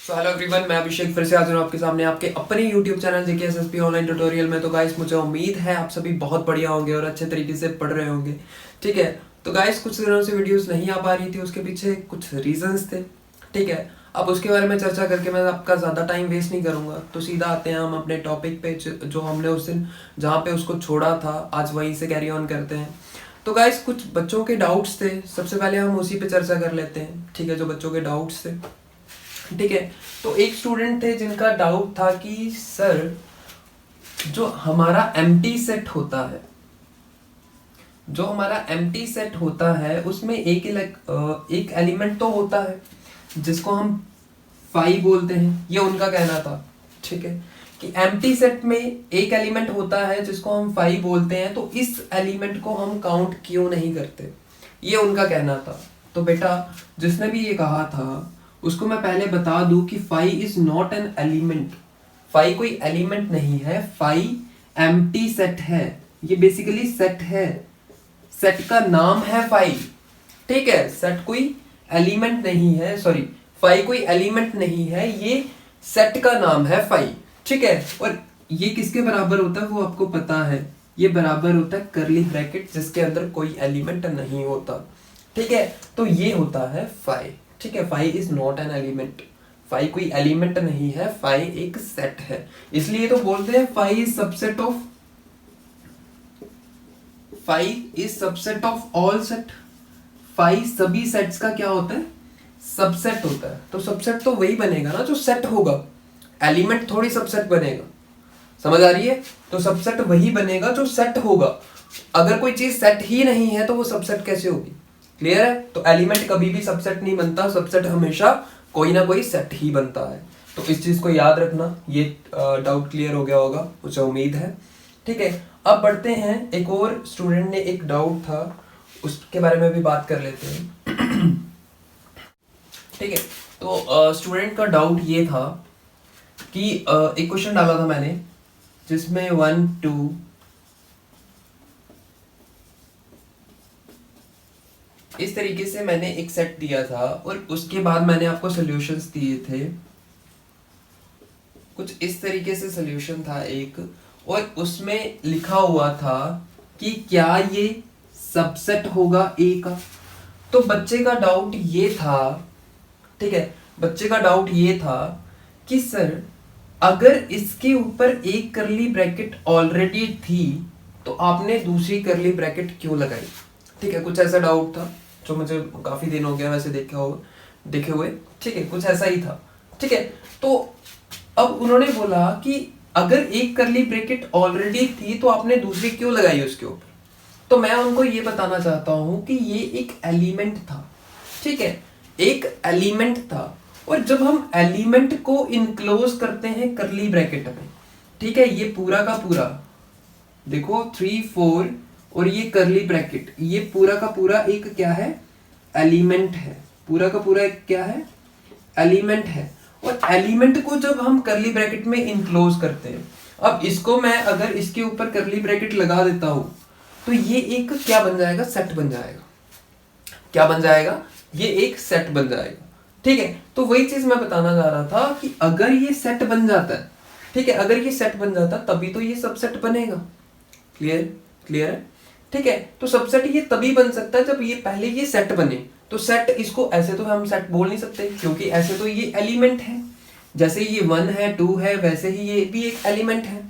So hello everyone, मैं अभिषेक फिर से हाजिर हूँ आपके सामने आपके अपने यूट्यूब चैनल जेके एसएसपी ऑनलाइन ट्यूटोरियल में। तो गाइस, मुझे उम्मीद है आप सभी बहुत बढ़िया होंगे और अच्छे तरीके से पढ़ रहे होंगे। ठीक है, तो गाइस कुछ दिनों से वीडियोस नहीं आ पा रही थी, उसके पीछे कुछ रीजंस थे। ठीक है, अब उसके बारे में चर्चा करके मैं आपका ज़्यादा टाइम वेस्ट नहीं करूँगा, तो सीधा आते हैं हम अपने टॉपिक पे जो हमने उस दिन जहाँ पे उसको छोड़ा था, आज वहीं से कैरी ऑन करते हैं। तो गाइस कुछ बच्चों के डाउट्स थे, सबसे पहले हम उसी पे चर्चा कर लेते हैं। ठीक है, जो बच्चों के डाउट्स थे। ठीक है, तो एक स्टूडेंट थे जिनका डाउट था कि सर जो हमारा एम्प्टी सेट होता है, जो हमारा एम्प्टी सेट होता है उसमें एक एलिमेंट तो होता है जिसको हम फाई बोलते हैं, ये उनका कहना था। ठीक है, कि एम्प्टी सेट में एक एलिमेंट होता है जिसको हम फाई बोलते हैं, तो इस एलिमेंट को हम काउंट क्यों नहीं करते, ये उनका कहना था। तो बेटा, जिसने भी ये कहा था उसको मैं पहले बता दूं कि phi is not an element. Phi कोई एलिमेंट नहीं है, फाई एम्प्टी सेट है। ये बेसिकली सेट है, सेट का नाम है फाई। ठीक है, सेट कोई एलिमेंट नहीं है, सॉरी, फाई कोई एलिमेंट नहीं है, ये सेट का नाम है फाई। ठीक है, और ये किसके बराबर होता है वो आपको पता है, ये बराबर होता है करली ब्रैकेट जिसके अंदर कोई एलिमेंट नहीं होता। ठीक है, तो ये होता है फाई। ठीक है, phi is not an element, phi कोई एलिमेंट नहीं है, फाई एक सेट है। इसलिए तो बोलते हैं phi is subset of, phi is subset of all set. फाई सभी सेट्स का क्या होता है, सबसेट होता है। तो सबसेट तो वही बनेगा ना जो सेट होगा, एलिमेंट थोड़ी सबसेट बनेगा। समझ आ रही है? तो सबसेट वही बनेगा जो सेट होगा। अगर कोई चीज सेट ही नहीं है तो वो सबसेट कैसे होगी? क्लियर है? तो एलिमेंट कभी भी सबसेट नहीं बनता, सबसेट हमेशा कोई ना कोई सेट ही बनता है। तो इस चीज को याद रखना। ये डाउट क्लियर हो गया होगा, मुझे उम्मीद है। ठीक है, अब बढ़ते हैं। एक और स्टूडेंट ने एक डाउट था, उसके बारे में भी बात कर लेते हैं। ठीक है, तो स्टूडेंट का डाउट ये था कि एक क्वेश्चन डाला था मैंने जिसमें 1 2 इस तरीके से मैंने एक सेट दिया था और उसके बाद मैंने आपको सॉल्यूशंस दिए थे। कुछ इस तरीके से सॉल्यूशन था एक, और उसमें लिखा हुआ था कि क्या ये सबसेट होगा ए का। तो बच्चे का डाउट ये था, ठीक है, बच्चे का डाउट ये था कि सर अगर इसके ऊपर एक करली ब्रैकेट ऑलरेडी थी तो आपने दूसरी करली ब्रैकेट क्यों लगाई। ठीक है, कुछ ऐसा डाउट था जो मुझे काफी दिन हो गया वैसे देखे हुए। ठीक है, कुछ ऐसा ही था। ठीक है, तो अब उन्होंने बोला कि अगर एक करली ब्रैकेट ऑलरेडी थी तो आपने दूसरी क्यों लगाई उसके ऊपर। तो मैं उनको ये बताना चाहता हूं कि ये एक एलिमेंट था। ठीक है, एक एलिमेंट था, और जब हम एलिमेंट को इनक्लोज करते हैं करली ब्रैकेट में, ठीक है, ये पूरा का पूरा देखो 3 4 और ये करली ब्रैकेट, ये पूरा का पूरा एक क्या है, एलिमेंट है। पूरा का पूरा एक क्या है, एलिमेंट है। और एलिमेंट को जब हम करली ब्रैकेट में इनक्लोज करते हैं, अब इसको मैं अगर इसके ऊपर करली ब्रैकेट लगा देता हूं तो ये एक क्या बन जाएगा, सेट बन जाएगा। क्या बन जाएगा, ये एक सेट बन जाएगा। ठीक है, तो वही चीज मैं बताना चाह रहा था कि अगर ये सेट बन जाता है, ठीक है, अगर ये सेट बन जाता तभी तो ये सबसेट बनेगा। क्लियर है? ठीक है, तो सबसेट ये तभी बन सकता है जब ये पहले ये सेट बने। तो सेट, इसको ऐसे तो हम सेट बोल नहीं सकते क्योंकि ऐसे तो ये एलिमेंट है। जैसे ये 1 है 2 है, वैसे ही ये भी एक एलिमेंट है।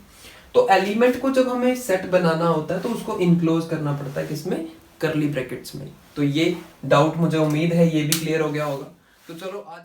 तो एलिमेंट को जब हमें सेट बनाना होता है तो उसको इनक्लोज करना पड़ता है किसमें, करली ब्रैकेट्स में। तो ये डाउट मुझे उम्मीद है ये भी क्लियर हो गया होगा। तो चलो आज